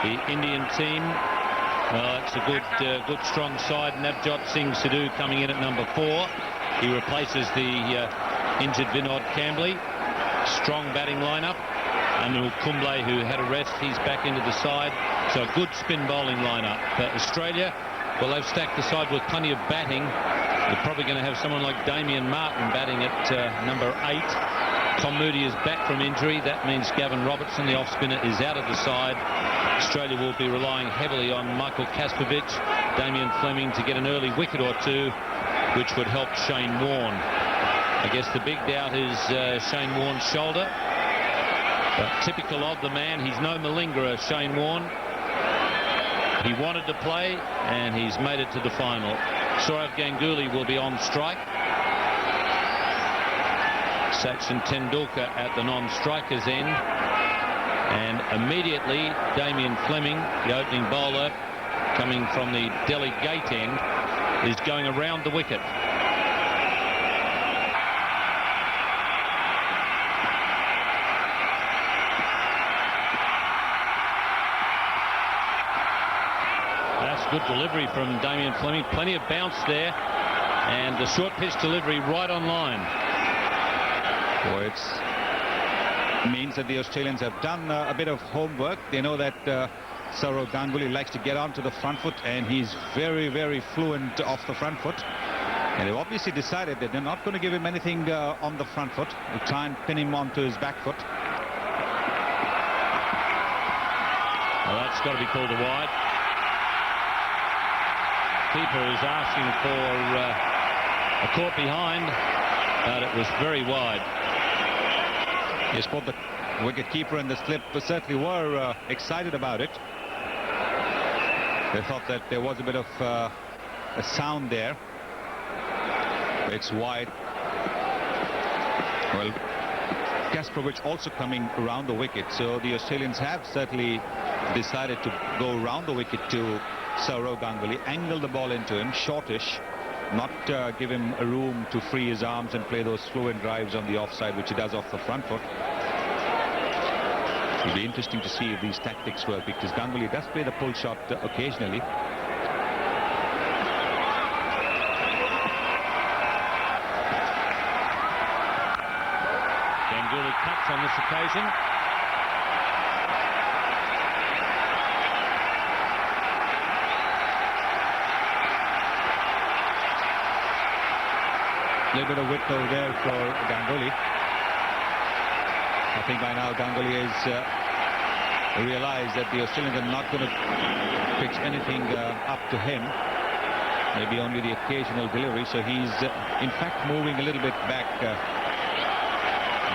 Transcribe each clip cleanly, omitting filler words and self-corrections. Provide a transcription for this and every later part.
The Indian team, well, it's a good strong side. Navjot Singh Sidhu coming in at number 4. He replaces the injured Vinod Kambli. Strong batting lineup. Anil Kumble, who had a rest, he's back into the side. So a good spin bowling lineup. Australia, well, they've stacked the side with plenty of batting. They're probably going to have someone like Damien Martin batting at number 8. Tom Moody is back from injury. That means Gavin Robertson, the off-spinner, is out of the side. Australia will be relying heavily on Michael Kaspovic, Damien Fleming to get an early wicket or two, which would help Shane Warne. I guess the big doubt is Shane Warne's shoulder. But typical of the man, he's no malingerer, Shane Warne. He wanted to play, and he's made it to the final. Sourav Ganguly will be on strike. Sachin Tendulkar at the non-strikers end. And immediately, Damien Fleming, the opening bowler, coming from the Delhi gate end, is going around the wicket. That's good delivery from Damien Fleming. Plenty of bounce there. And the short pitch delivery right on line. Well, it means that the Australians have done a bit of homework. They know that Sourav Ganguly likes to get onto the front foot, and he's very, very fluent off the front foot. And they've obviously decided that they're not going to give him anything on the front foot. They'll try and pin him onto his back foot. Well, that's got to be called a wide. Keeper is asking for a caught behind, but it was very wide. Yes, both the wicket-keeper and the slip certainly were excited about it. They thought that there was a bit of a sound there. It's wide. Well, Kaspovic also coming around the wicket, so the Australians have certainly decided to go around the wicket to Sourav Ganguly, angle the ball into him, shortish, not give him a room to free his arms and play those fluent drives on the offside, which he does off the front foot. It'll be interesting to see if these tactics work, because Ganguly does play the pull shot occasionally. Ganguly cuts on this occasion. A little bit of width over there for Ganguly. I think by now Ganguly has realized that the Australians are not going to pitch anything up to him. Maybe only the occasional delivery. So he's in fact moving a little bit back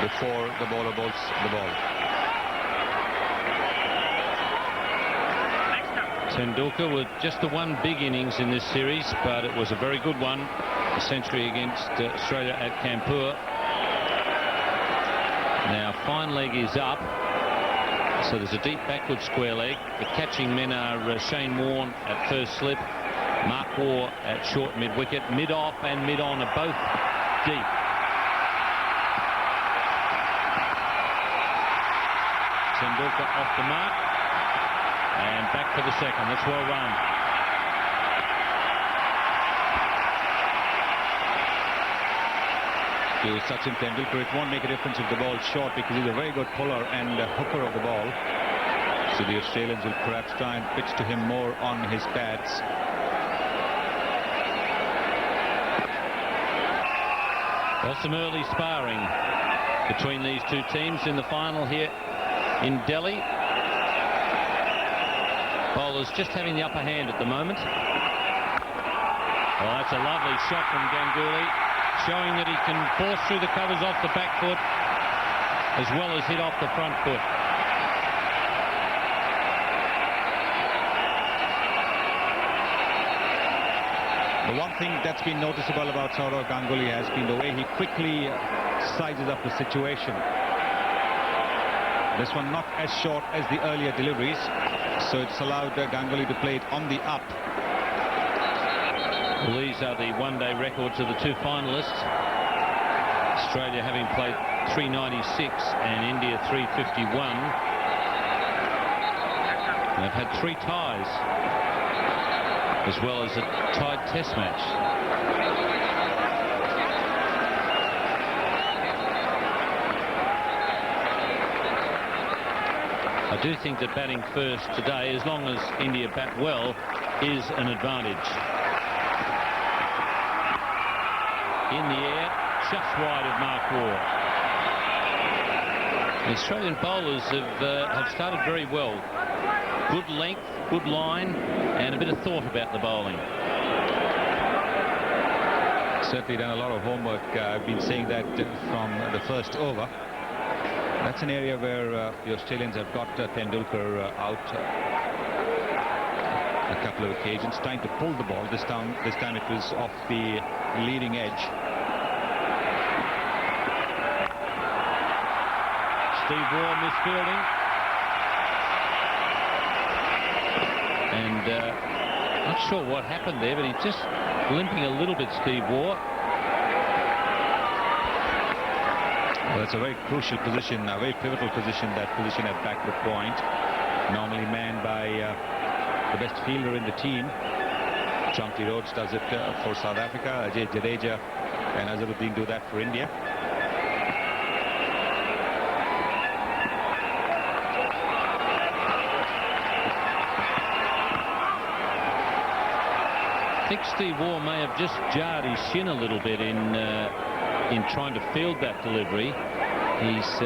before the bowler bowls the ball. Tendulkar with just the one big innings in this series, but it was a very good one. A century against Australia at Kanpur. Now fine leg is up, so there's a deep backward square leg. The catching men are Shane Warne at first slip, Mark Waugh at short mid wicket, mid off and mid on are both deep. Tendulkar off the mark and back for the second. That's well run. To Sachin Tendulkar, it won't make a difference if the ball's short, because he's a very good puller and hooker of the ball. So the Australians will perhaps try and pitch to him more on his pads. Well, some early sparring between these two teams in the final here in Delhi. Bowlers just having the upper hand at the moment. Well, that's a lovely shot from Ganguly, showing that he can force through the covers off the back foot as well as hit off the front foot. The one thing that's been noticeable about Sourav Ganguly has been the way he quickly sizes up the situation. This one not as short as the earlier deliveries, so it's allowed Ganguly to play it on the up. Well, these are the one-day records of the two finalists. Australia having played 396 and India 351. They've had 3 ties, as well as a tied test match. I do think that batting first today, as long as India bat well, is an advantage. In the air, just wide of Mark Waugh. The Australian bowlers have started very well. Good length, good line, and a bit of thought about the bowling. Certainly done a lot of homework. I've been saying that from the first over. That's an area where the Australians have got Tendulkar out a couple of occasions, trying to pull the ball. This time it was off the leading edge. Steve Waugh misfielding. And not sure what happened there, but he's just limping a little bit, Steve Waugh. Well, it's a very crucial position, a very pivotal position, that position at backward point. Normally manned by the best fielder in the team. Chonky Rhodes does it for South Africa. Ajay Jadeja and Azharuddin do that for India. I think Steve Waugh may have just jarred his shin a little bit in trying to field that delivery. He's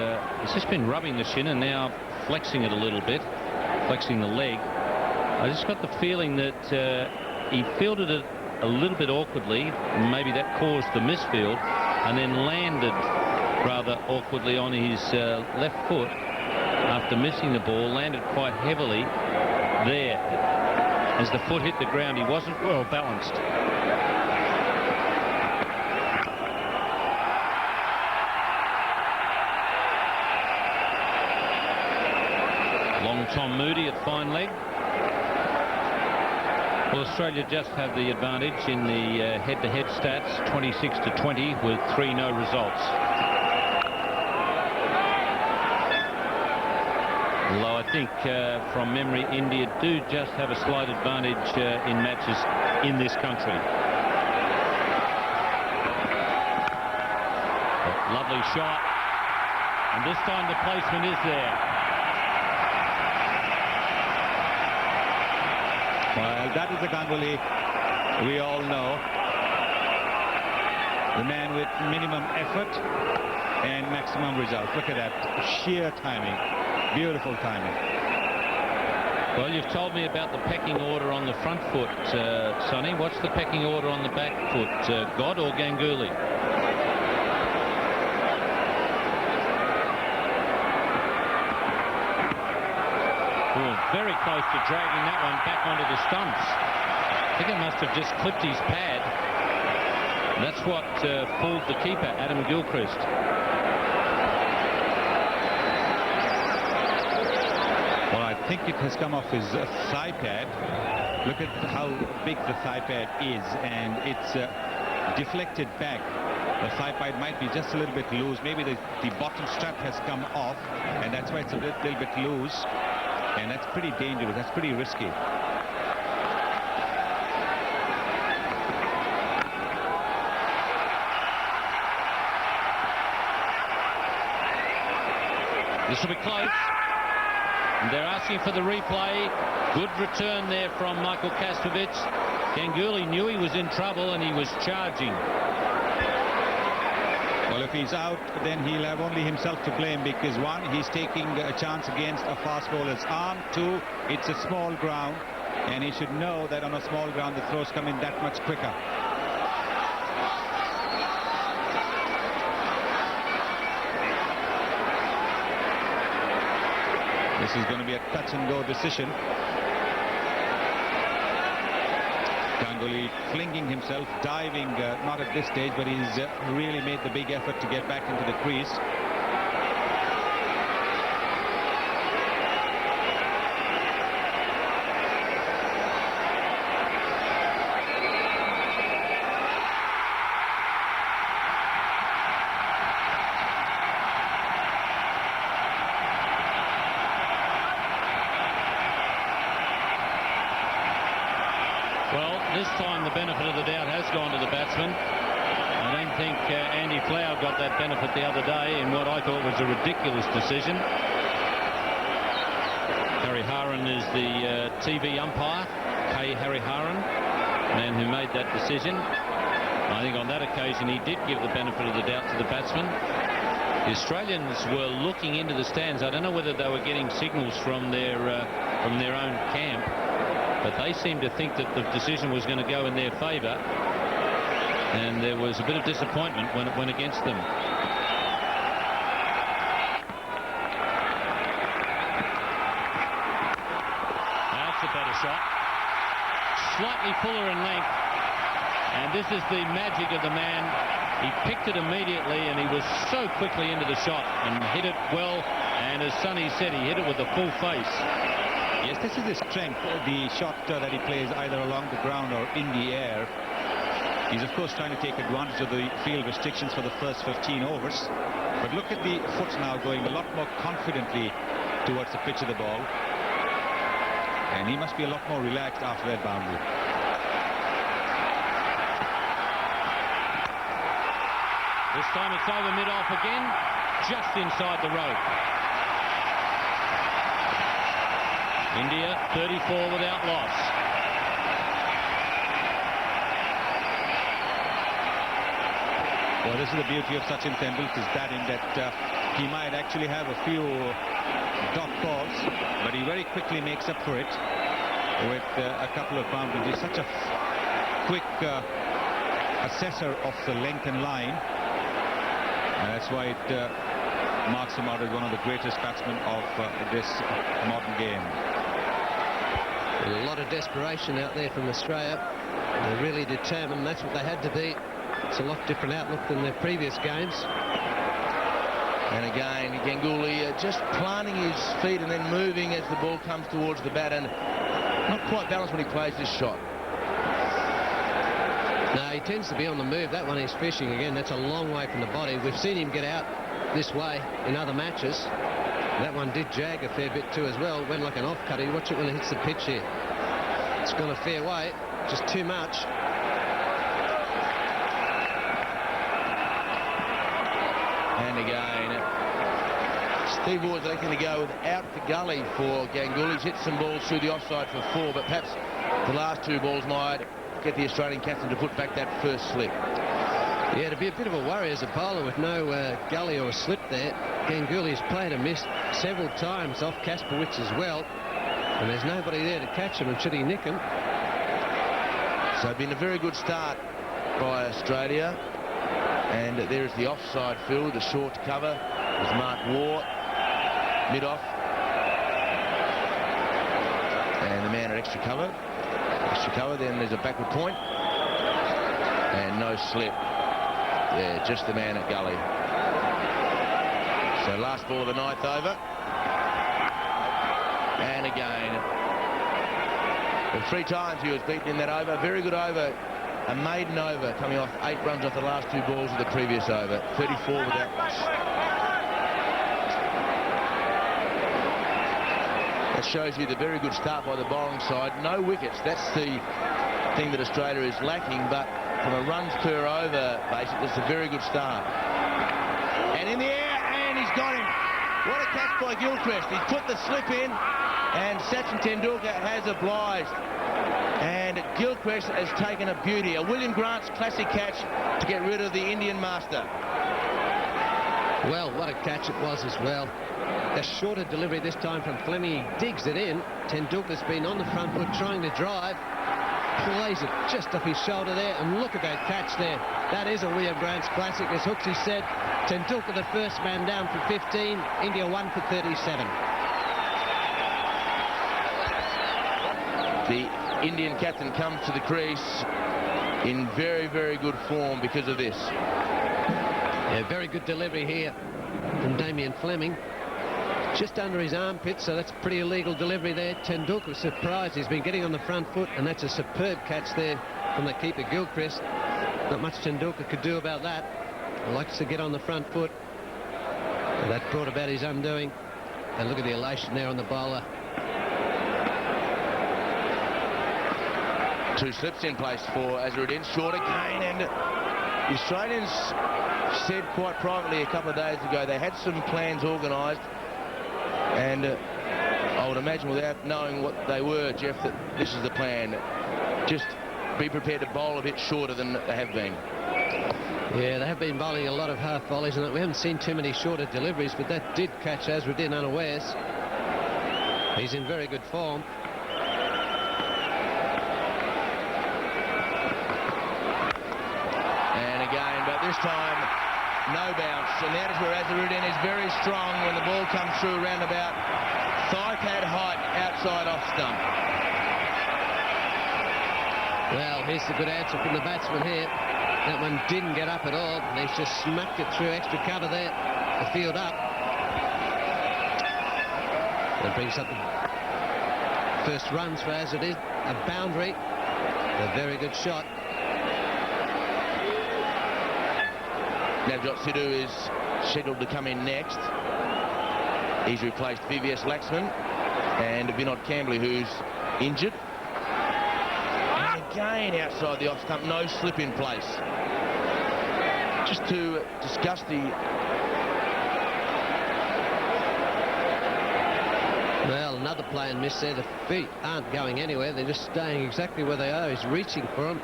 just been rubbing the shin and now flexing it a little bit, flexing the leg. I just got the feeling that he fielded it a little bit awkwardly, and maybe that caused the misfield, and then landed rather awkwardly on his left foot after missing the ball, landed quite heavily there. As the foot hit the ground, he wasn't well balanced. Long Tom Moody at fine leg. Well, Australia just have the advantage in the head-to-head stats, 26-20, with 3 no results. Although I think from memory, India do just have a slight advantage in matches in this country. Lovely shot, and this time the placement is there. Well, that is the Ganguly we all know. The man with minimum effort and maximum results. Look at that, sheer timing, beautiful timing. Well, you've told me about the pecking order on the front foot, Sonny. What's the pecking order on the back foot, God or Ganguly? Very close to dragging that one back onto the stumps. I think it must have just clipped his pad. That's what fooled the keeper, Adam Gilchrist. Well, I think it has come off his thigh pad. Look at how big the thigh pad is, and it's deflected back. The thigh pad might be just a little bit loose. Maybe the bottom strap has come off, and that's why it's a little bit loose. And that's pretty dangerous. That's pretty risky. This will be close. And they're asking for the replay. Good return there from Michael Kastovich. Ganguly knew he was in trouble and he was charging. Well, if he's out, then he'll have only himself to blame, because 1, he's taking a chance against a fast bowler's arm. 2, it's a small ground, and he should know that on a small ground the throws come in that much quicker. This is going to be a touch-and-go decision. Ganguly flinging himself, diving, not at this stage, but he's really made the big effort to get back into the crease. this time the benefit of the doubt has gone to the batsman. I don't think Andy Flower got that benefit the other day in what I thought was a ridiculous decision. Harry Haran is the TV umpire, K. Harry Haran, man who made that decision. I think on that occasion he did give the benefit of the doubt to the batsman. The Australians were looking into the stands. I don't know whether they were getting signals from their own camp, but they seemed to think that the decision was going to go in their favour, and there was a bit of disappointment when it went against them. That's a better shot. Slightly fuller in length, and this is the magic of the man. He picked it immediately, and he was so quickly into the shot and hit it well. And as Sonny said, he hit it with the full face. Yes, this is his strength, the shot that he plays either along the ground or in the air. He's, of course, trying to take advantage of the field restrictions for the first 15 overs. But look at the foot now going a lot more confidently towards the pitch of the ball. And he must be a lot more relaxed after that boundary. This time it's over mid-off again, just inside the rope. India 34 without loss. Well, this is the beauty of Sachin Tendulkar's batting, that he might actually have a few dot balls, but he very quickly makes up for it with a couple of boundaries. He's such a quick assessor of the length and line. That's why it marks him out as one of the greatest batsmen of this modern game. A lot of desperation out there from Australia. They're really determined. That's what they had to be. It's a lot different outlook than their previous games. And again, Ganguly just planting his feet and then moving as the ball comes towards the bat, and not quite balanced when he plays this shot. No, he tends to be on the move. That one he's fishing again. That's a long way from the body. We've seen him get out this way in other matches. That one did jag a fair bit too as well. Went like an off-cutter. You watch it when it hits the pitch here. It's gone a fair way. Just too much. And again, Steve Ward's electing to go without the gully for Ganguly. He's hit some balls through the offside for 4, but perhaps the last 2 balls might get the Australian captain to put back that first slip. Yeah, to be a bit of a worry as a bowler with no gully or a slip there. Ganguly's played a miss several times off Kasperwicz as well, and there's nobody there to catch him, and should he nick him. So it's been a very good start by Australia, and there's the offside field, the short cover with Mark Waugh mid-off, and the man at extra cover. Then there's a backward point, and no slip. Yeah, just the man at gully. So last ball of the 9th over, and again, 3 times he was beaten in that over. Very good over, a maiden over, coming off 8 runs off the last 2 balls of the previous over. 34 without loss. That shows you the very good start by the bowling side. No wickets. That's the thing that Australia is lacking, but from a runs per over basis, it's a very good start. And in the air, and he's got him. What a catch by Gilchrist. He's put the slip in, and Sachin Tendulkar has obliged. And Gilchrist has taken a beauty. A William Grant's classic catch to get rid of the Indian master. Well, what a catch it was as well. A shorter delivery this time from Fleming. He digs it in. Tendulkar's been on the front foot trying to drive. Plays it just off his shoulder there, and look at that catch there. That is a William Grant's classic. As Hooksy said, Tendulkar the first man down for 15. India 1 for 37. The Indian captain comes to the crease in very, very good form because of this. Yeah, very good delivery here from Damien Fleming. Just under his armpit, so that's a pretty illegal delivery there. Tendulkar surprised. He's been getting on the front foot, and that's a superb catch there from the keeper, Gilchrist. Not much Tendulkar could do about that. He likes to get on the front foot. And that brought about his undoing. And look at the elation there on the bowler. 2 slips in place for Azharuddin. Short again, and the Australians said quite privately a couple of days ago they had some plans organised, and I would imagine without knowing what they were, Jeff, that this is the plan. Just be prepared to bowl a bit shorter than they have been. Yeah, they have been bowling a lot of half volleys, and we haven't seen too many shorter deliveries, but that did catch Azharuddin unawares. He's in very good form. And again, but this time, no bounce. And that is where Azharuddin is very strong when the ball comes through around about thigh pad height outside off stump. Well, here's the good answer from the batsman here. That one didn't get up at all, and he's just smacked it through extra cover there, the field up. That brings up the first runs for Azharuddin, a boundary, a very good shot. Navjot Sidhu is scheduled to come in next. He's replaced VVS Laxman and Vinod Kambli, who's injured. And again outside the off stump, no slip in place. Just to discuss the... Well, another play and miss there. The feet aren't going anywhere. They're just staying exactly where they are. He's reaching for them.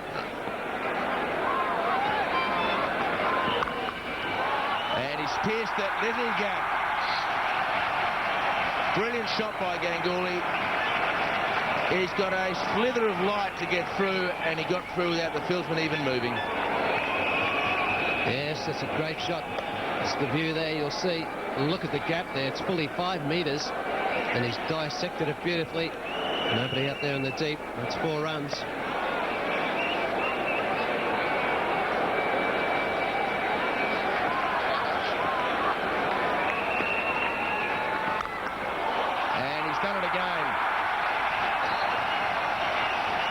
And he's pierced that little gap. Brilliant shot by Ganguly. He's got a slither of light to get through, and he got through without the fieldsman even moving. Yes, that's a great shot. That's the view there, you'll see. Look at the gap there. It's fully 5 metres, and he's dissected it beautifully. Nobody up there in the deep. That's 4 runs.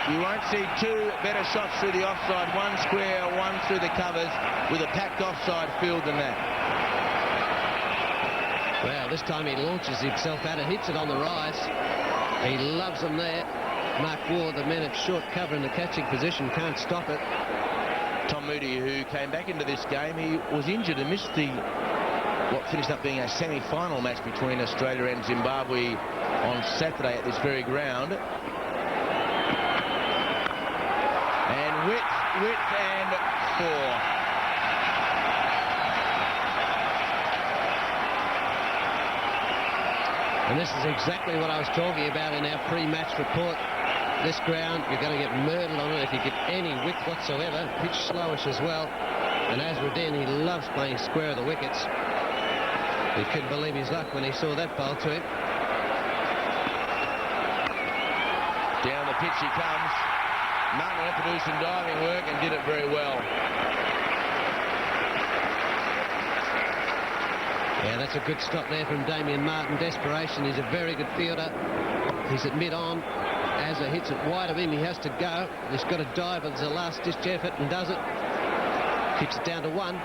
You won't see 2 better shots through the offside, one square, one through the covers, with a packed offside field than that. Well, this time he launches himself at it, hits it on the rise. He loves them there. Mark Ward, the man at short cover in the catching position, can't stop it. Tom Moody, who came back into this game, he was injured and missed what finished up being a semi-final match between Australia and Zimbabwe on Saturday at this very ground. And width and 4. And this is exactly what I was talking about in our pre-match report. This ground, you're going to get murdered on it if you get any width whatsoever. Pitch slowish as well. And Azharuddin, he loves playing square of the wickets. He couldn't believe his luck when he saw that bowl to him. Down the pitch he comes. Martin went to do some diving work and did it very well. Yeah, that's a good stop there from Damien Martin. Desperation. He's a very good fielder. He's at mid-on. Azza hits it wide of him. He has to go. He's got to dive as a last-ditch effort and does it. Keeps it down to 1.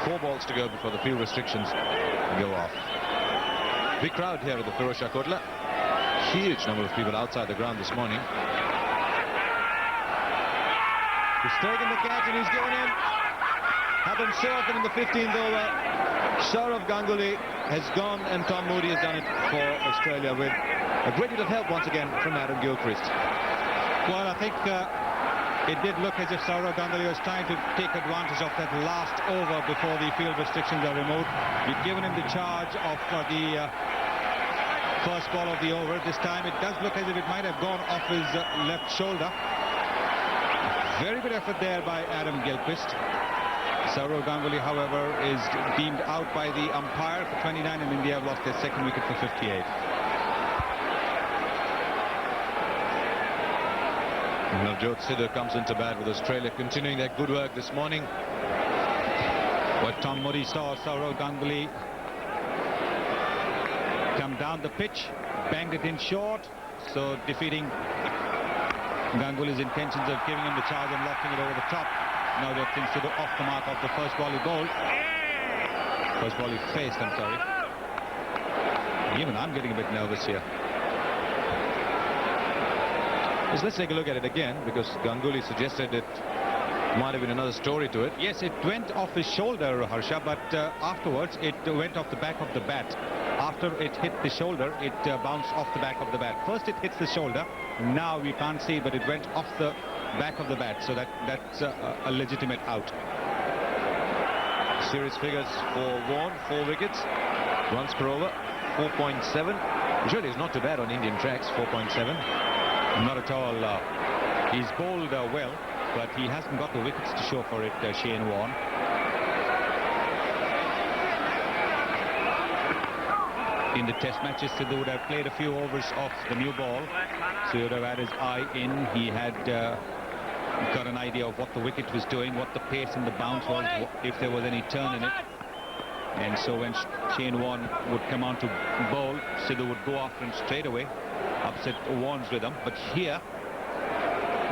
4 balls to go before the field restrictions go off. Big crowd here at the Firoz Kotla. Huge number of people outside the ground this morning. He's taken the catch and he's given in. Happened so often in the 15th over. Sourav Ganguly has gone and Tom Moody has done it for Australia with a great deal of help once again from Adam Gilchrist. Well, I think it did look as if Sourav Ganguly was trying to take advantage of that last over before the field restrictions are removed. We've given him the charge of the first ball of the over. This time it does look as if it might have gone off his left shoulder. Very good effort there by Adam Gilchrist. Sourav Ganguly, however, is deemed out by the umpire for 29, and India have lost their second wicket for 58. Navjot Sidhu comes into bat with Australia, continuing their good work this morning. What Tom Moody saw Sourav Ganguly come down the pitch, banged it in short, so defeating Ganguly's intentions of giving him the charge and lofting it over the top. Now that things to go off the mark of the first volley ball. First volley faced, I'm sorry. Even I'm getting a bit nervous here. Yes, let's take a look at it again, because Ganguly suggested it might have been another story to it. Yes, it went off his shoulder, Harsha, but afterwards it went off the back of the bat. After it hit the shoulder, it bounced off the back of the bat. First it hits the shoulder, now we can't see, but it went off the back of the bat, so that's a legitimate out. Series figures for Vaughan: 4 wickets, runs per over 4.7, which really is not too bad on Indian tracks. 4.7, not at all. He's bowled well, but he hasn't got the wickets to show for it, Shane Warne. In the test matches, Sidhu would have played a few overs off the new ball, so he would have had his eye in. He had got an idea of what the wicket was doing, what the pace and the bounce was, if there was any turn in it. And so when Shane Warne would come on to bowl, Sidhu would go after him straight away, upset Warne's rhythm. But here,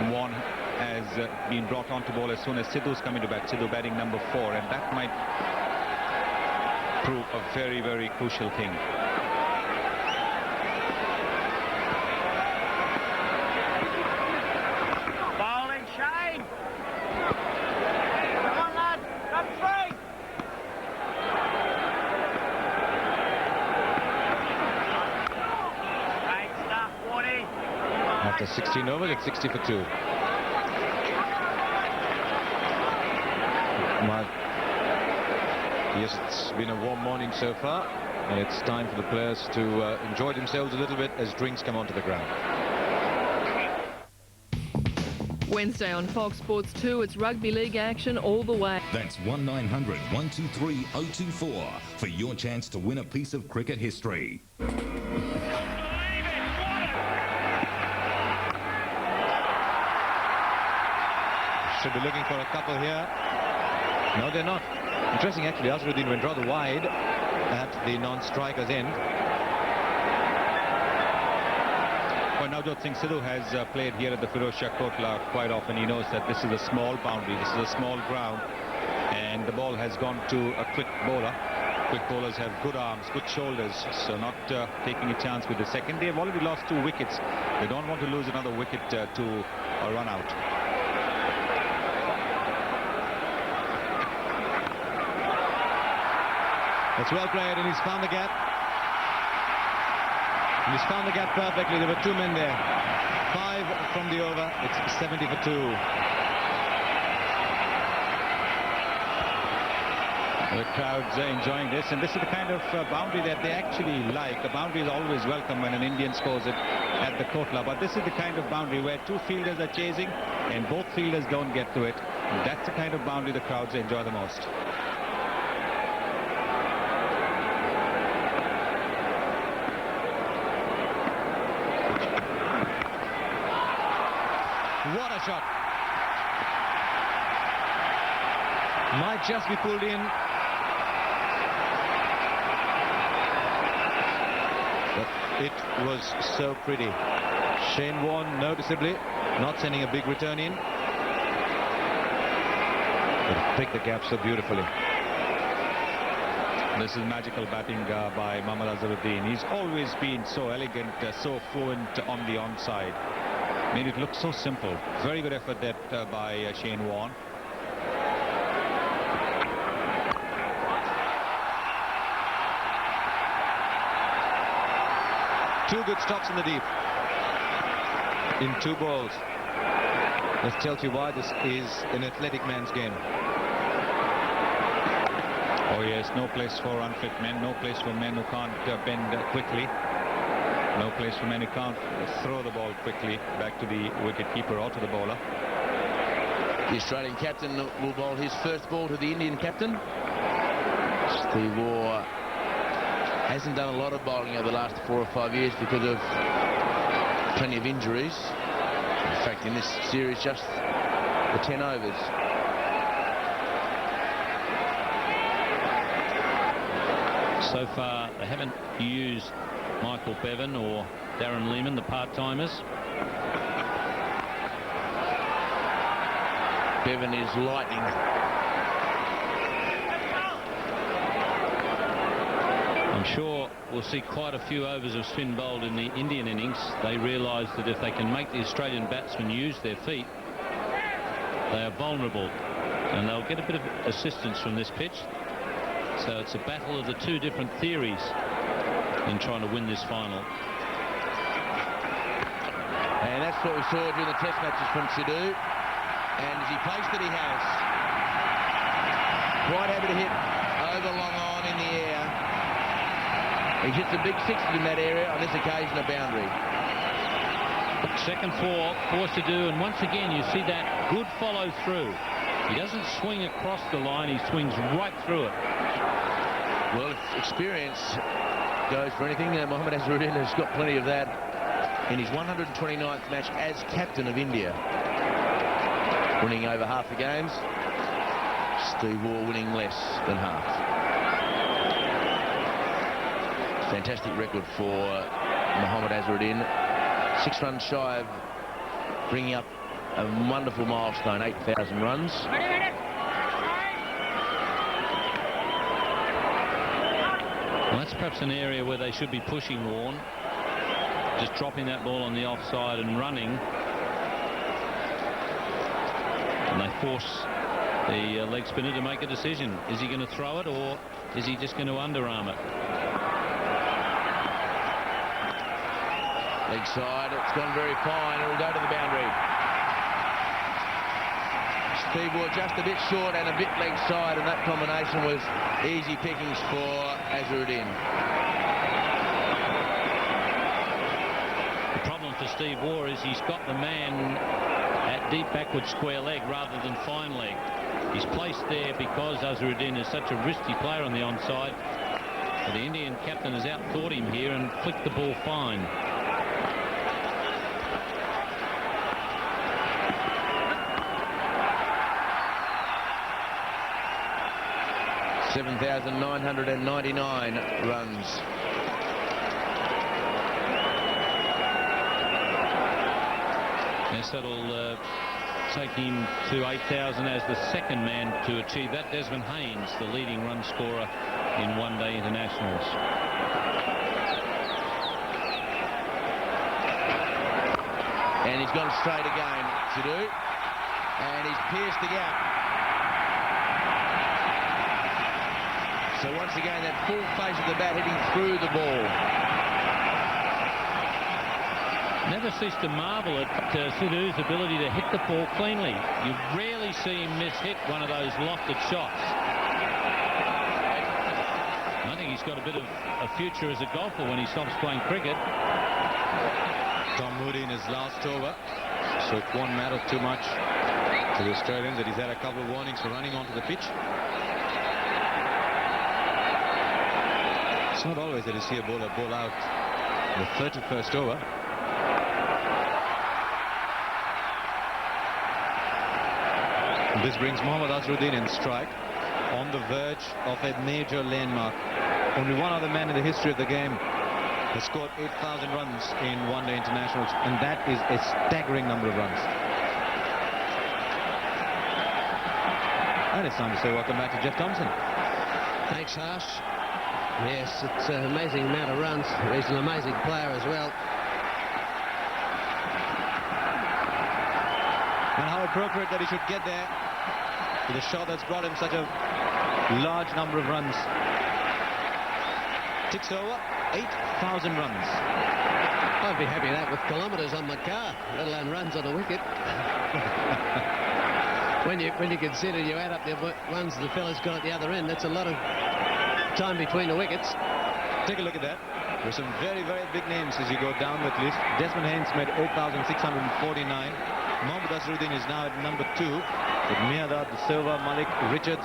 Warne has been brought on to bowl as soon as Sidhu's coming to bat. Sidhu batting number 4, and that might prove a very, very crucial thing. Bowling, Shane! Come on, lad! Come free! Great stuff, Warnie! After 16 overs, it's 60 for 2. Well, yes, it's been a warm morning so far, and it's time for the players to enjoy themselves a little bit as drinks come onto the ground. Wednesday on Fox Sports 2, it's rugby league action all the way. That's 1900 123 024 for your chance to win a piece of cricket history. Should be looking for a couple here. No, they're not. Interesting, actually. Azharuddin went rather wide at the non-striker's end. Well, Navjot Singh Sidhu has played here at the Firoz Shah Kotla quite often. He knows that this is a small boundary, this is a small ground, and the ball has gone to a quick bowler. Quick bowlers have good arms, good shoulders, so not taking a chance with the second. They've already lost 2 wickets. They don't want to lose another wicket to a run out. That's well played, and he's found the gap. And he's found the gap perfectly. There were 2 men there. 5 from the over. It's 70 for 2. The crowd's enjoying this, and this is the kind of boundary that they actually like. A boundary is always welcome when an Indian scores it at the Kotla, but this is the kind of boundary where 2 fielders are chasing and both fielders don't get to it. That's the kind of boundary the crowds enjoy the most. What a shot. Might just be pulled in. But it was so pretty. Shane Warne noticeably not sending a big return in. But picked the gap so beautifully. This is magical batting by Mohammad Azharuddin. He's always been so elegant, so fluent on the onside. Made it look so simple. Very good effort that by Shane Warne. Two good stops in the deep in 2 balls. This tells you why this is an athletic man's game. Oh yes, no place for unfit men, no place for men who can't bend quickly. No place for men who can't throw the ball quickly back to the wicket-keeper or to the bowler. The Australian captain will bowl his first ball to the Indian captain. Steve Waugh hasn't done a lot of bowling over the last 4 or 5 years because of plenty of injuries. In fact, in this series, just the 10 overs. So far, they haven't used Michael Bevan or Darren Lehman, the part-timers. Bevan is lightning. I'm sure we'll see quite a few overs of spin bowled in the Indian innings. They realise that if they can make the Australian batsmen use their feet, they are vulnerable, and they'll get a bit of assistance from this pitch. So it's a battle of the two different theories in trying to win this final. And that's what we saw during the test matches from Sidhu. And as he placed it, he has. Quite happy to hit over long on in the air. He hits a big sixes in that area, on this occasion a boundary. Second four for Sidhu, and once again you see that good follow through. He doesn't swing across the line, he swings right through it. Well, if experience goes for anything, Mohammad Azharuddin has got plenty of that in his 129th match as captain of India. Winning over half the games. Steve Waugh winning less than half. Fantastic record for Mohammad Azharuddin. 6 runs shy of bringing up a wonderful milestone, 8,000 runs. Well, that's perhaps an area where they should be pushing Warne. Just dropping that ball on the offside and running. And they force the leg spinner to make a decision. Is he going to throw it, or is he just going to underarm it? Leg side, it's gone very fine. It'll go to the boundary. Steve Waugh just a bit short and a bit leg side, and that combination was easy pickings for Azharuddin. The problem for Steve Waugh is he's got the man at deep backward square leg rather than fine leg. He's placed there because Azharuddin is such a risky player on the onside. But the Indian captain has outthought him here and flicked the ball fine. $7,999 runs. Yes, that'll take him to 8,000 as the second man to achieve that. Desmond Haynes, the leading run scorer in one-day internationals. And he's gone straight again, Sidhu. And he's pierced the gap. So once again, that full face of the bat hitting through the ball. Never cease to marvel at Sidhu's ability to hit the ball cleanly. You rarely see him miss-hit one of those lofted shots. I think he's got a bit of a future as a golfer when he stops playing cricket. Tom Moody in his last over, so it won't matter too much to the Australians that he's had a couple of warnings for running onto the pitch. It's not always that you see a bowler bowl out the 31st over. This brings Mohammad Azharuddin in strike on the verge of a major landmark. Only one other man in the history of the game has scored 8,000 runs in one-day internationals, and that is a staggering number of runs. And it's time to say welcome back to Jeff Thompson. Thanks, Harsh. Yes, it's an amazing amount of runs. He's an amazing player as well. And how appropriate that he should get there with a shot that's brought him such a large number of runs. Ticks over 8,000 runs. I'd be happy with that with kilometres on my car, let alone runs on a wicket. when you consider you add up the ones the fella's got at the other end, that's a lot of time between the wickets. Take a look at that. There's some very, very big names as you go down the list. Desmond Haynes made 8,649. Mohammad Azharuddin is now at number 2 with Miyadad, De Silva, Malik, Richards.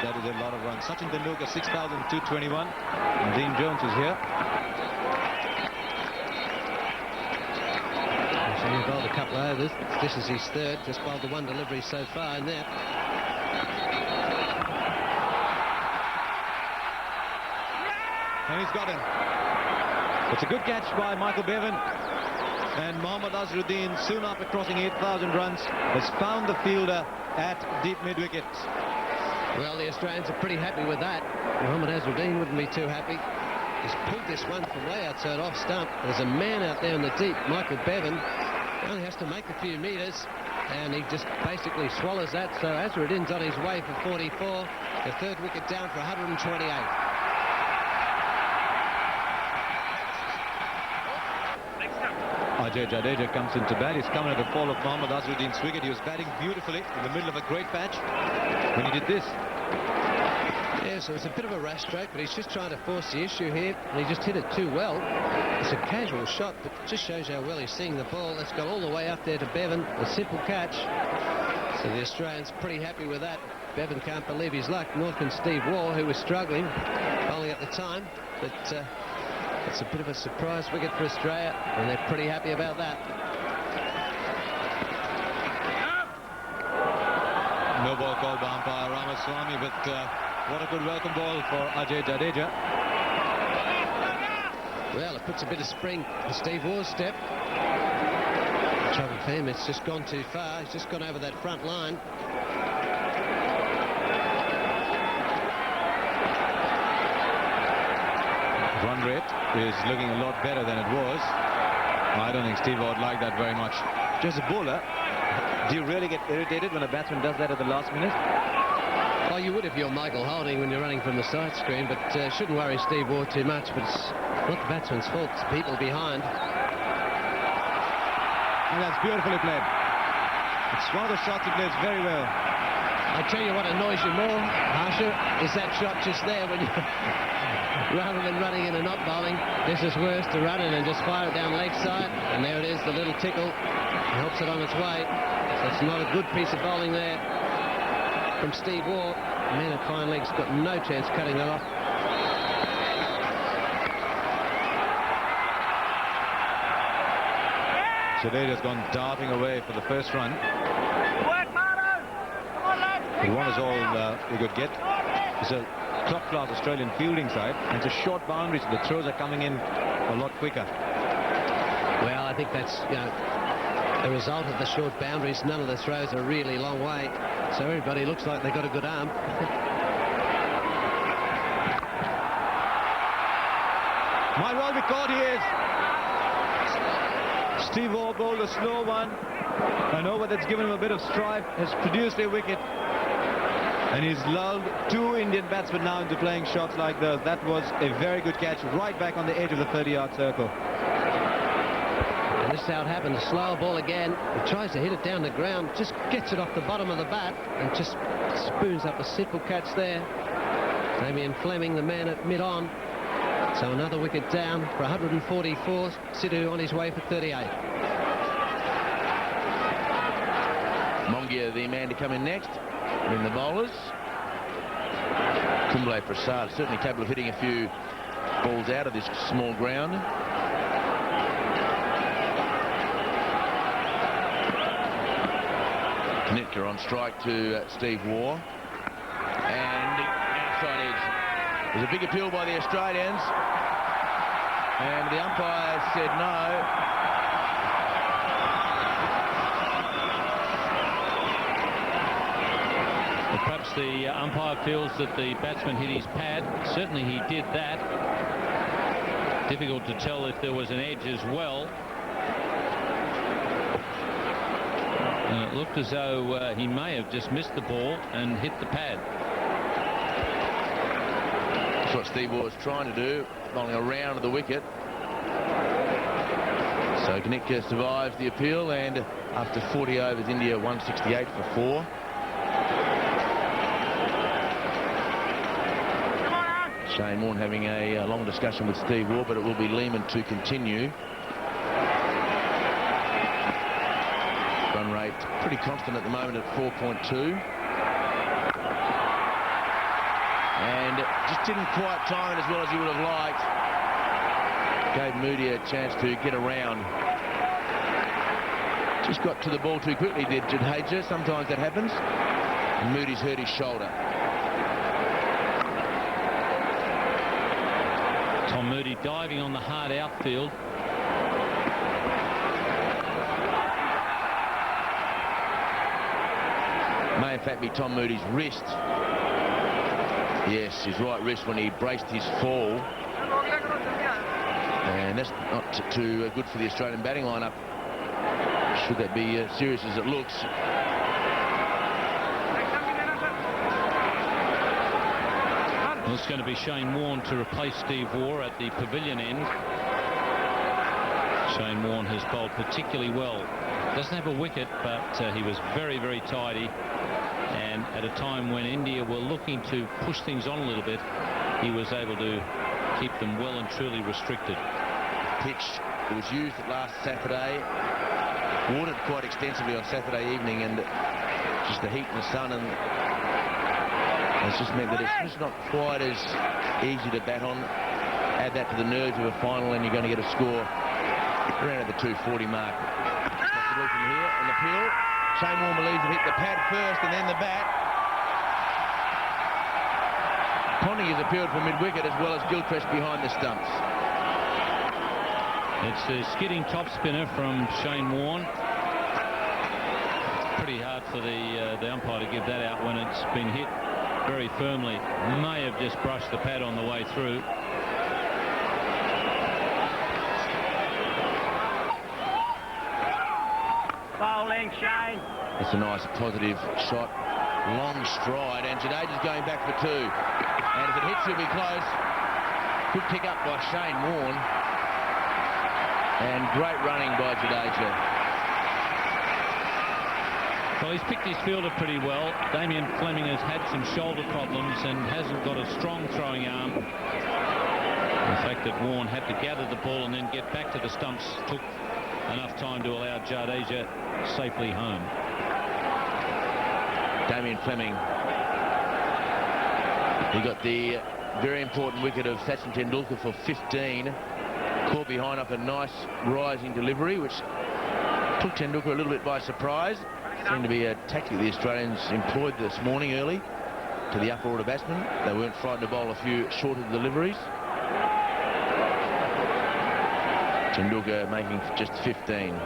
That is a lot of runs. Sachin Tendulkar 6,221. And Dean Jones is here. So he bowled a couple of overs. This is his third. Just bowled the one delivery so far in that. And he's got him. It's a good catch by Michael Bevan. And Mohammad Azharuddin, soon after crossing 8,000 runs, has found the fielder at deep mid-wicket. Well, the Australians are pretty happy with that. Mohammad Azharuddin wouldn't be too happy. He's pulled this one from way outside off stump. There's a man out there in the deep, Michael Bevan. Only has to make a few metres, and he just basically swallows that. So Azzaruddin's on his way for 44. The third wicket down for 128. Ajay Jadeja comes into bat. He's coming at the fall of Mohammad Azharuddin's wicket. He was batting beautifully in the middle of a great patch when he did this. Yeah, so it's a bit of a rash stroke, but he's just trying to force the issue here, and he just hit it too well. It's a casual shot, but it just shows how well he's seeing the ball. Let's go all the way up there to Bevan. A simple catch. So the Australians pretty happy with that. Bevan can't believe his luck. Nor can Steve Waugh, who was struggling, bowling at the time. But it's a bit of a surprise wicket for Australia, and they're pretty happy about that. No ball called by umpire Ramaswamy, but what a good welcome ball for Ajay Jadeja. Well, it puts a bit of spring to Steve Waugh's step. The trouble for him, it's just gone too far. He's just gone over that front line. Run rate is looking a lot better than it was. I don't think Steve would like that very much. Just a bowler, do you really get irritated when a batsman does that at the last minute? Oh, you would if you're Michael Holding when you're running from the side screen, but shouldn't worry Steve Waugh too much. But it's not the batsman's fault, it's people behind. And that's beautifully played. It's one of the shots he plays very well. I tell you what annoys you more, Harsha, is that shot just there when you... rather than running in and not bowling, this is worse, to run in and just fire it down leg side. And there it is, the little tickle. It helps it on its way. So it's not a good piece of bowling there from Steve Waugh. The man at fine legs got no chance cutting that off. Jadeja's gone darting away for the first run. Work, Marto! Come on, lads! And one is all he could get. It's a top-class Australian fielding side, and it's a short boundary, so the throws are coming in a lot quicker. Well, I think that's a result of the short boundaries. None of the throws are really long way, so everybody looks like they've got a good arm. Might well be caught, he is. Steve Waugh bowled a slow one. An over that's given him a bit of strife has produced a wicket. And he's lulled two Indian batsmen now into playing shots like those. That was a very good catch, right back on the edge of the 30-yard circle. And this is how it happened. A slower ball again. He tries to hit it down the ground, just gets it off the bottom of the bat, and just spoons up a simple catch there. Damien Fleming, the man at mid-on. So another wicket down for 144. Sidhu on his way for 38. Mongia, the man to come in next. In the bowlers, Kumble Prasad certainly capable of hitting a few balls out of this small ground. Knitka on strike to Steve Waugh, and outside edge. There's a big appeal by the Australians, and the umpire said no. Perhaps the umpire feels that the batsman hit his pad. Certainly he did that. Difficult to tell if there was an edge as well. And it looked as though he may have just missed the ball and hit the pad. That's what Steve Waugh was trying to do, bowling around the wicket. So Knitka survives the appeal, and after 40 overs, India 168 for 4. Shane Warne having a long discussion with Steve Waugh, but it will be Lehman to continue. Run rate pretty constant at the moment at 4.2. And just didn't quite time it as well as he would have liked. Gave Moody a chance to get around. Just got to the ball too quickly, did Jadeja. Sometimes that happens. And Moody's hurt his shoulder. Tom Moody diving on the hard outfield. May in fact be Tom Moody's wrist. Yes, his right wrist when he braced his fall. And that's not too good for the Australian batting lineup, should that be as serious as it looks. Well, it's going to be Shane Warne to replace Steve Waugh at the pavilion end. Shane Warne has bowled particularly well. Doesn't have a wicket, but he was very, very tidy. And at a time when India were looking to push things on a little bit, he was able to keep them well and truly restricted. Pitch that was used last Saturday, watered quite extensively on Saturday evening, and just the heat and the sun, and it's just meant that it's just not quite as easy to bat on. Add that to the nerves of a final, and you're going to get a score around at the 240 mark. Possible from here on the pill. Shane Warne believes it hit the pad first and then the bat. Ponting has appealed for mid-wicket, as well as Gilchrist behind the stumps. It's a skidding top spinner from Shane Warne. It's pretty hard for the umpire to give that out when it's been hit very firmly. May have just brushed the pad on the way through. Bowling, Shane. It's a nice positive shot. Long stride, and Jadeja's going back for two. And if it hits, he'll be close. Good pick up by Shane Warne. And great running by Jadeja. Well, he's picked his fielder pretty well. Damien Fleming has had some shoulder problems and hasn't got a strong throwing arm. The fact that Warne had to gather the ball and then get back to the stumps took enough time to allow Jadeja safely home. Damien Fleming. He got the very important wicket of Sachin Tendulkar for 15. Caught behind up a nice rising delivery, which took Tendulkar a little bit by surprise. Seemed to be a tactic the Australians employed this morning early to the upper order batsmen. They weren't frightened to bowl a few shorter deliveries. Tendulkar making just 15.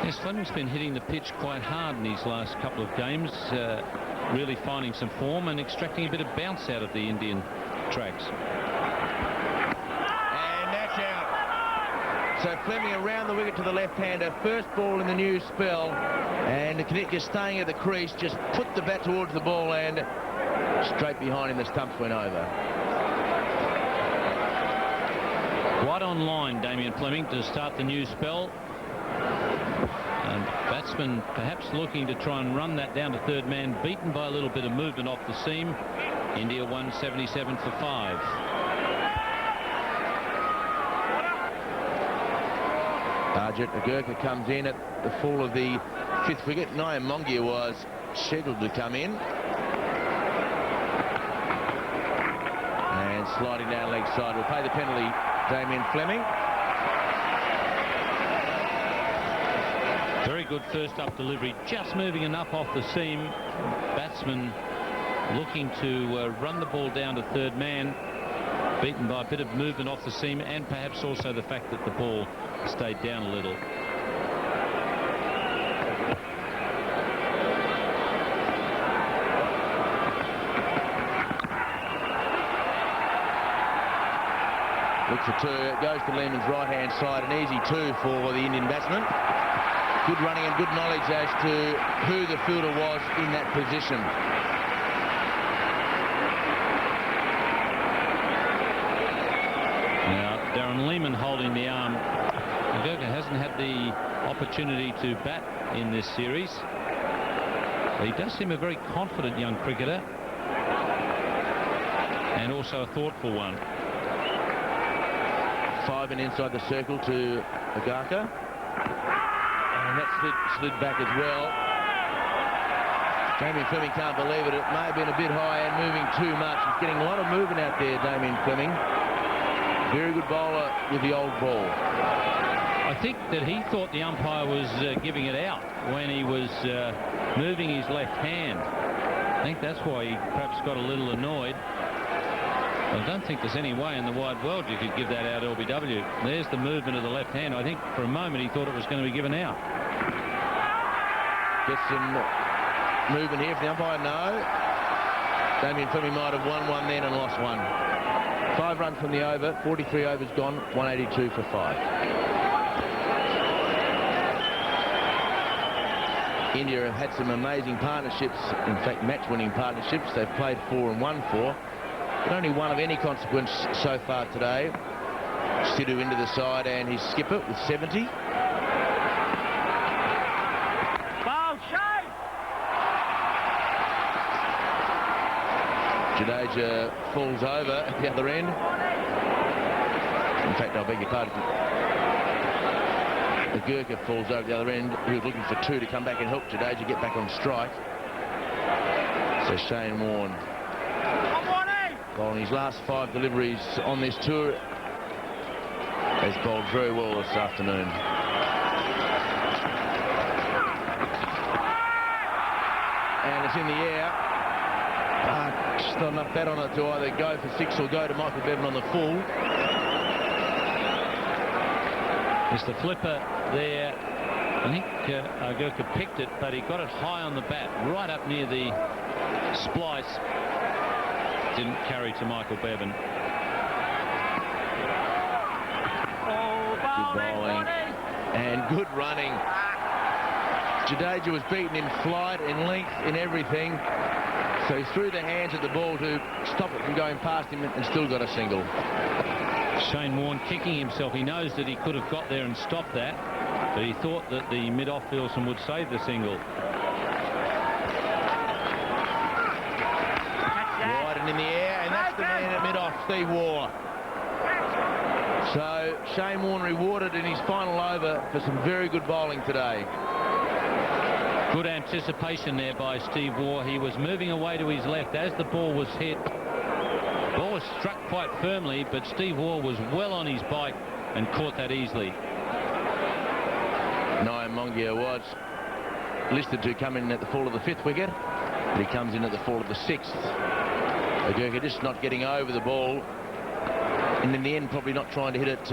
Yes, Fleming's been hitting the pitch quite hard in these last couple of games, really finding some form and extracting a bit of bounce out of the Indian tracks. And that's out. So Fleming around the wicket to the left-hander. First ball in the new spell. And the Connecticut staying at the crease, just put the bat towards the ball, and straight behind him the stumps went over. Quite on line, Damien Fleming, to start the new spell. And batsman perhaps looking to try and run that down to third man, beaten by a little bit of movement off the seam. India 177 for 5. Arjit Agarkar comes in at the fall of the 5th wicket. Niam Mongia was scheduled to come in. And sliding down leg side will pay the penalty, Damien Fleming. Very good first up delivery, just moving enough off the seam. Batsman looking to run the ball down to third man, beaten by a bit of movement off the seam, and perhaps also the fact that the ball stayed down a little. Look for two. It goes to Lehmann's right-hand side. An easy two for the Indian batsman. Good running and good knowledge as to who the fielder was in that position. Now, Darren Lehmann holding the arm. Agarkar hasn't had the opportunity to bat in this series. But he does seem a very confident young cricketer. And also a thoughtful one. 5 and inside the circle to Agarkar. And that slid back as well. Damien Fleming can't believe it. It may have been a bit high and moving too much. He's getting a lot of movement out there, Damien Fleming. Very good bowler with the old ball. I think that he thought the umpire was giving it out when he was moving his left hand. I think that's why he perhaps got a little annoyed. I don't think there's any way in the wide world you could give that out, LBW. There's the movement of the left hand. I think for a moment he thought it was going to be given out. Get some movement here for the umpire. No. Damien Fleming might have won one then and lost one. 5 runs from the over, 43 overs gone, 182 for 5. India have had some amazing partnerships, in fact match-winning partnerships. They've played 4 and won 4, but only one of any consequence so far today. Sidhu into the side and his skipper with 70. Jadeja falls over at the other end. In fact, I beg your pardon. The Gurkha falls over the other end. He was looking for 2 to come back and help Jadeja get back on strike. So Shane Warne, bowling his last 5 deliveries on this tour, has bowled very well this afternoon. And it's in the air. Just not enough bat on it to either go for 6 or go to Michael Bevan on the full. It's the flipper there. I think Gurkha picked it, but he got it high on the bat, right up near the splice. Didn't carry to Michael Bevan. Good bowling and good running. Jadeja was beaten in flight, in length, in everything. So he threw the hands at the ball to stop it from going past him and still got a single. Shane Warne kicking himself. He knows that he could have got there and stopped that, but he thought that the mid-off fieldsman would save the single. Wide and in the air, and that's the man at mid-off, Steve Waugh. So Shane Warne rewarded in his final over for some very good bowling today. Good anticipation there by Steve Waugh. He was moving away to his left as the ball was hit. The ball was struck quite firmly, but Steve Waugh was well on his bike and caught that easily. Niam Mongia was listed to come in at the fall of the 5th wicket, but he comes in at the fall of the 6th. Gurkha just not getting over the ball, and in the end probably not trying to hit it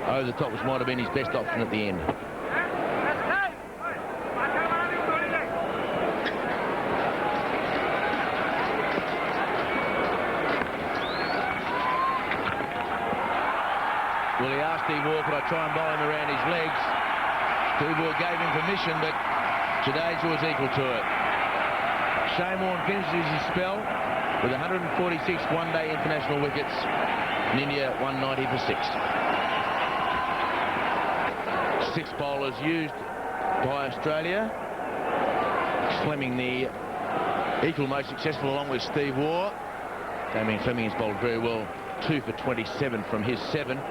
over the top, which might have been his best option at the end. Well, he asked Steve Waugh, could I try and bowl him around his legs? Steve Waugh gave him permission, but Jadeja was equal to it. Shane Warne finishes his spell with 146 one-day international wickets, and India 190 for 6. 6 bowlers used by Australia. Fleming the equal most successful along with Steve Waugh. Damien Fleming has bowled very well, 2 for 27 from his 7.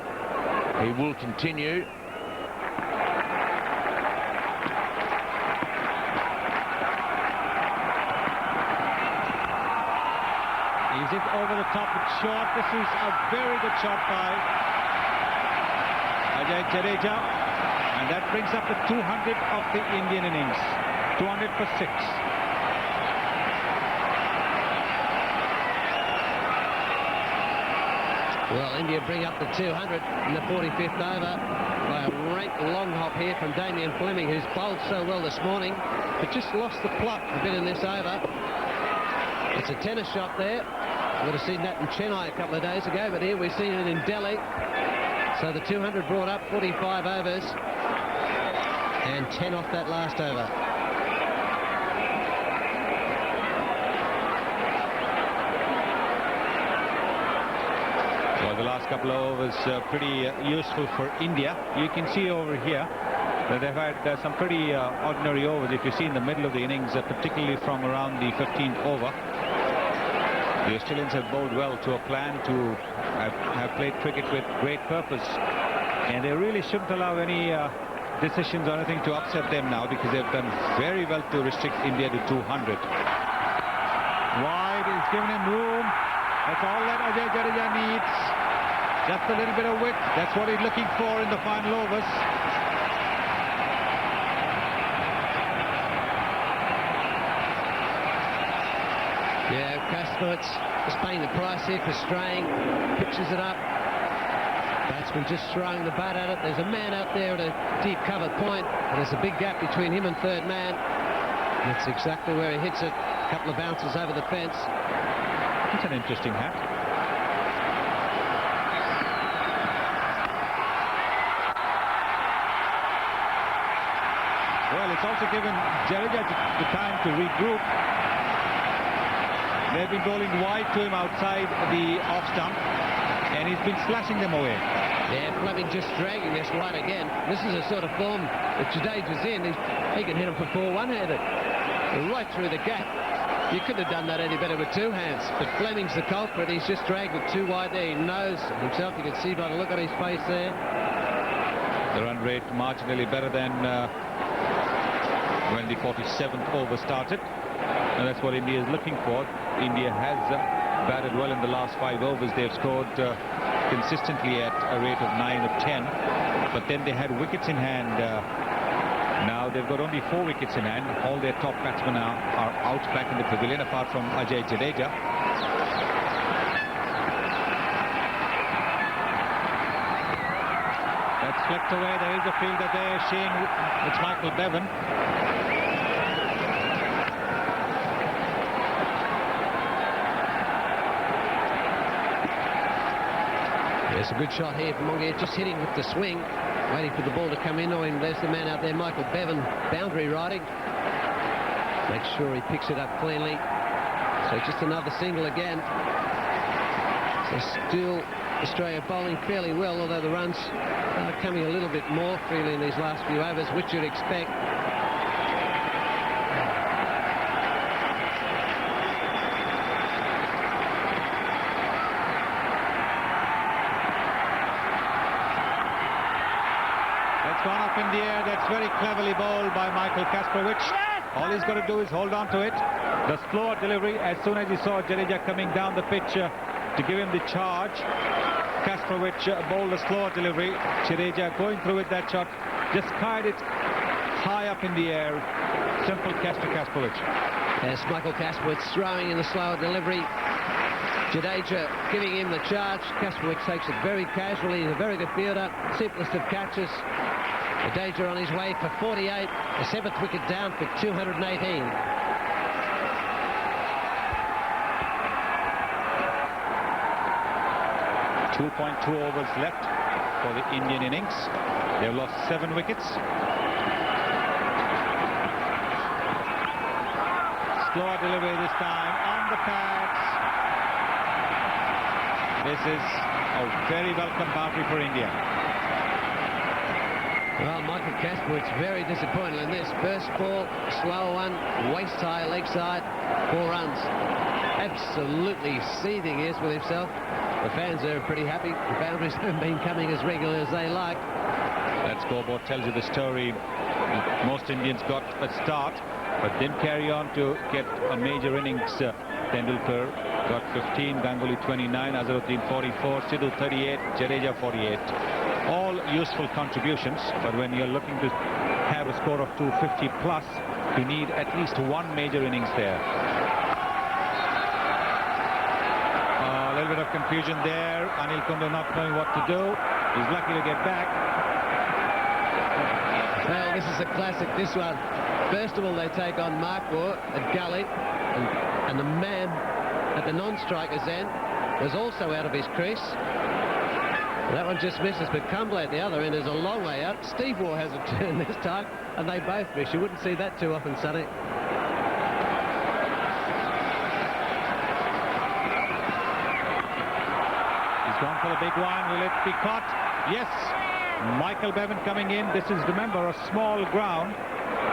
He will continue. Is it over the top? It's short. This is a very good shot by Ajay Jadeja. And that brings up the 200 of the Indian innings. 200 for 6. Well, India bring up the 200 in the 45th over by a great long hop here from Damien Fleming, who's bowled so well this morning, but just lost the plot a bit in this over. It's a tennis shot there. Would have seen that in Chennai a couple of days ago, but here we've seen it in Delhi. So the 200 brought up 45 overs and 10 off that last over. Well, the last couple of overs pretty useful for India. You can see over here that they've had some pretty ordinary overs. If you see in the middle of the innings, particularly from around the 15th over, the Australians have bowled well to a plan, to have played cricket with great purpose, and they really shouldn't allow any decisions or anything to upset them now, because they've done very well to restrict India to 200. Wide, is given him room. That's all that Ajay Jadeja needs. Just a little bit of width. That's what he's looking for in the final overs. Yeah, Kastovitz is paying the price here for straying. Pitches it up. Batsman just throwing the bat at it. There's a man out there at a deep cover point, and there's a big gap between him and third man. That's exactly where he hits it. A couple of bounces over the fence. It's an interesting hat. Well, it's also given Jadeja the time to regroup. They've been bowling wide to him outside the off stump, and he's been slashing them away. Yeah, Fleming just dragging this wide again. This is a sort of form that Jadeja's in. He can hit him for 4 one-handed. Right through the gap. You couldn't have done that any better with 2 hands. But Fleming's the culprit. He's just dragged it too wide there. He knows himself. You can see by the look on his face there. The run rate marginally better than when the 47th over started. And that's what India is looking for. India has batted well in the last 5 overs. They've scored consistently at a rate of 9 or 10. But then they had wickets in hand. Now they've got only 4 wickets in hand. All their top batsmen are out back in the pavilion, apart from Ajay Jadeja. That's flicked away. There is a fielder there. Shane, it's Michael Bevan. There's a good shot here from Mongia, just hitting with the swing, waiting for the ball to come in. There's the man out there, Michael Bevan, boundary riding. Make sure he picks it up cleanly. So just another single again. So still Australia bowling fairly well, although the runs are coming a little bit more freely in these last few overs, which you'd expect. Gone up in the air. That's very cleverly bowled by Michael Kasparowicz. All he's got to do is hold on to it. The slower delivery, as soon as he saw Jadeja coming down the pitch to give him the charge, Kasparowicz bowled a slower delivery. Jadeja going through with that shot, just carried it high up in the air. Simple catch to Kasparowicz. Yes, Michael Kasparowicz throwing in the slower delivery. Jadeja giving him the charge. Kasparowicz takes it very casually. He's a very good fielder. Simplest of catches. Jadeja on his way for 48. The 7th wicket down for 218. .2 overs left for the Indian innings. They've lost 7 wickets. Slower delivery this time on the pads. This is a very welcome boundary for India. Well, Michael Kasparowicz very disappointed in this. First ball, slow one, waist high, leg side, 4 runs. Absolutely seething is with himself. The fans are pretty happy. The boundaries haven't been coming as regular as they like. That scoreboard tells you the story. Most Indians got a start, but didn't carry on to get a major innings. Tendulkar got 15, Ganguly 29, Azharuddin 44, Sidhu 38, Jadeja 48. All useful contributions, but when you're looking to have a score of 250 plus, you need at least 1 major innings there. A little bit of confusion there. Anil Kumble not knowing what to do. He's lucky to get back. Well, this is a classic, this one. First of all, they take on Markwar at gully, and the man at the non-striker's end was also out of his crease. That one just misses, but Kumble at the other end is a long way out. Steve Waugh has a turn this time, and they both miss. You wouldn't see that too often, Sonny. He's gone for the big one. Will it be caught? Yes. Michael Bevan coming in. This is, remember, a small ground,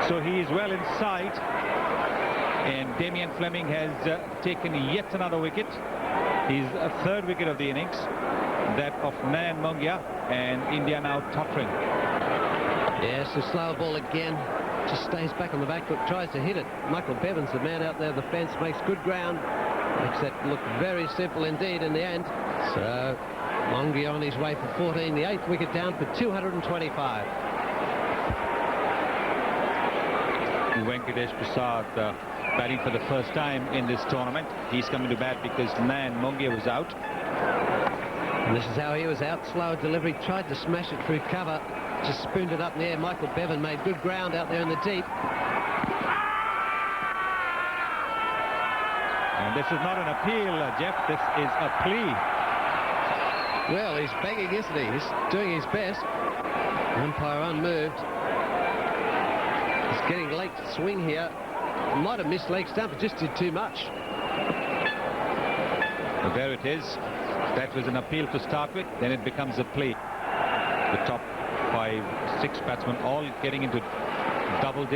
so he is well inside. And Damien Fleming has taken yet another wicket. He's a 3rd wicket of the innings, that of Nayan Mongia, and India now tottering. Yes, the slow ball again. Just stays back on the back foot, tries to hit it. Michael Bevan's the man out there. The fence makes good ground. Makes that look very simple indeed in the end. So Mongia on his way for 14. The 8th wicket down for 225. Venkatesh Prasad batting for the first time in this tournament. He's coming to bat because Nayan Mongia was out. And this is how he was out. Slow delivery, tried to smash it through cover, just spooned it up in the air. Michael Bevan made good ground out there in the deep. And And this is not an appeal, Jeff. This is a plea. Well, he's begging, isn't he? He's doing his best. Umpire unmoved. He's getting leg swing here. Might have missed leg stump, but just did too much. So there it is. That was an appeal to start with, then it becomes a plea. The top 5, 6 batsmen all getting into double digits.